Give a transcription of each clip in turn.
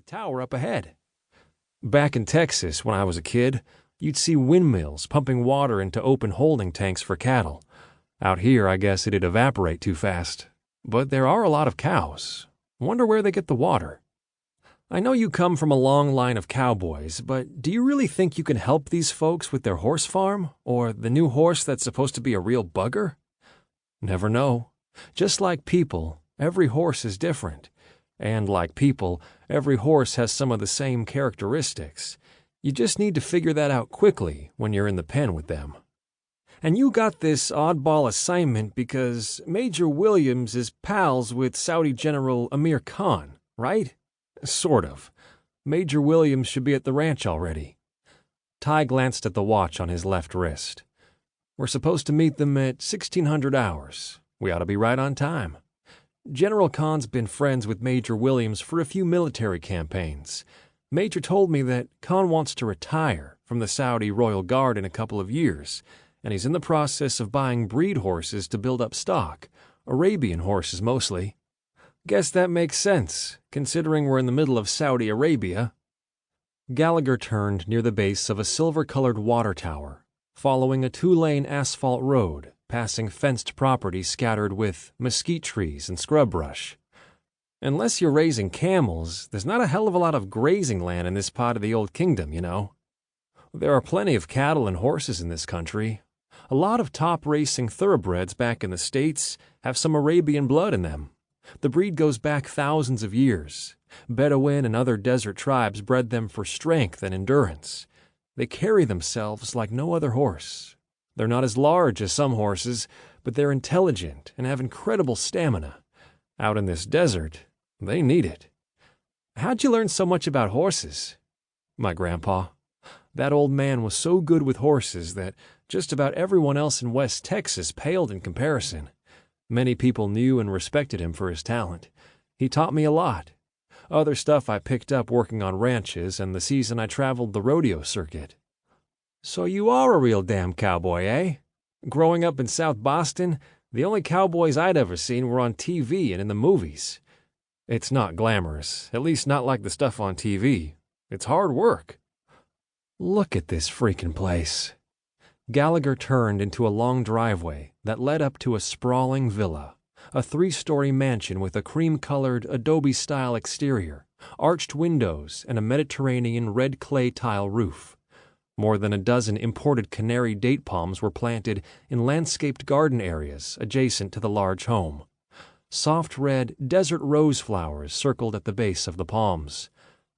tower up ahead. Back in Texas, when I was a kid, you'd see windmills pumping water into open holding tanks for cattle. Out here, I guess it'd evaporate too fast. But there are a lot of cows. Wonder where they get the water. I know you come from a long line of cowboys, but do you really think you can help these folks with their horse farm? Or the new horse that's supposed to be a real bugger? Never know. Just like people, every horse is different. And like people, every horse has some of the same characteristics. You just need to figure that out quickly when you're in the pen with them. And you got this oddball assignment because Major Williams is pals with Saudi General Amir Khan, right? Sort of. Major Williams should be at the ranch already. Ty glanced at the watch on his left wrist. We're supposed to meet them at 1600 hours. We ought to be right on time. General Khan's been friends with Major Williams for a few military campaigns. Major told me that Khan wants to retire from the Saudi Royal Guard in a couple of years, and he's in the process of buying breed horses to build up stock, Arabian horses mostly. Guess that makes sense, considering we're in the middle of Saudi Arabia. Gallagher turned near the base of a silver-colored water tower, following a 2-lane asphalt road, passing fenced property scattered with mesquite trees and scrub brush. Unless you're raising camels, there's not a hell of a lot of grazing land in this part of the Old Kingdom, you know. There are plenty of cattle and horses in this country. A lot of top racing thoroughbreds back in the States have some Arabian blood in them. The breed goes back thousands of years. Bedouin and other desert tribes bred them for strength and endurance. They carry themselves like no other horse. They're not as large as some horses, but they're intelligent and have incredible stamina. Out in this desert, they need it. How'd you learn so much about horses? My grandpa. That old man was so good with horses that just about everyone else in West Texas paled in comparison. Many people knew and respected him for his talent. He taught me a lot. Other stuff I picked up working on ranches and the season I traveled the rodeo circuit. So you are a real damn cowboy, eh? Growing up in South Boston, the only cowboys I'd ever seen were on TV and in the movies. It's not glamorous, at least not like the stuff on TV. It's hard work. Look at this freaking place. Gallagher turned into a long driveway that led up to a sprawling villa, a 3-story mansion with a cream-colored adobe-style exterior, arched windows, and a Mediterranean red clay tile roof. More than a dozen imported canary date palms were planted in landscaped garden areas adjacent to the large home. Soft red desert rose flowers circled at the base of the palms.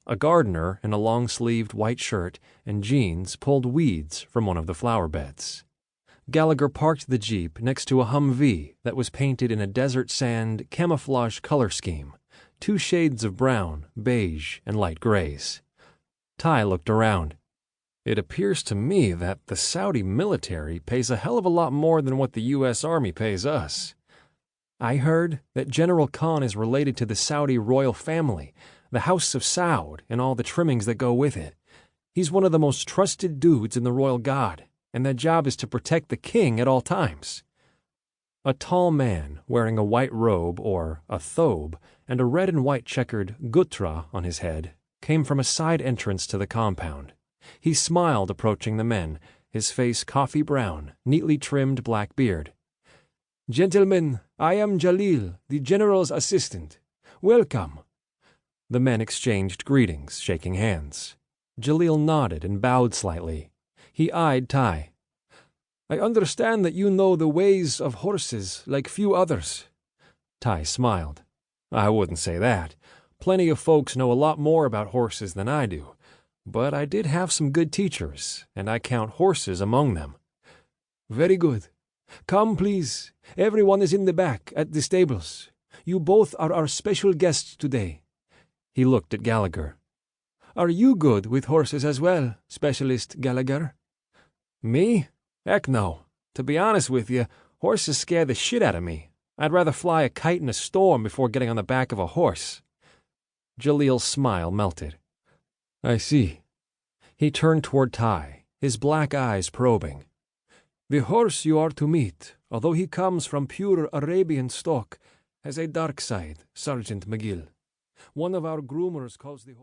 A gardener in a long-sleeved white shirt and jeans pulled weeds from one of the flower beds. Gallagher parked the Jeep next to a Humvee that was painted in a desert sand camouflage color scheme, 2 shades of brown, beige, and light grays. Ty looked around. It appears to me that the Saudi military pays a hell of a lot more than what the U.S. Army pays us. I heard that General Khan is related to the Saudi royal family, the House of Saud, and all the trimmings that go with it. He's one of the most trusted dudes in the royal guard, and their job is to protect the king at all times. A tall man wearing a white robe, or a thobe, and a red and white checkered gutra on his head came from a side entrance to the compound. He smiled approaching the men, his face coffee brown, neatly trimmed black beard. "Gentlemen, I am Jalil, the general's assistant. Welcome." The men exchanged greetings, shaking hands. Jalil nodded and bowed slightly. He eyed Ty. "I understand that you know the ways of horses like few others." Ty smiled. "I wouldn't say that. Plenty of folks know a lot more about horses than I do. But I did have some good teachers, and I count horses among them." "Very good. Come, please. Everyone is in the back, at the stables. You both are our special guests today." He looked at Gallagher. "Are you good with horses as well, Specialist Gallagher?" "Me? Heck no. To be honest with you, horses scare the shit out of me. I'd rather fly a kite in a storm before getting on the back of a horse." Jalil's smile melted. "I see." He turned toward Ty, his black eyes probing. "The horse you are to meet, although he comes from pure Arabian stock, has a dark side, Sergeant McGill. One of our groomers calls the horse..."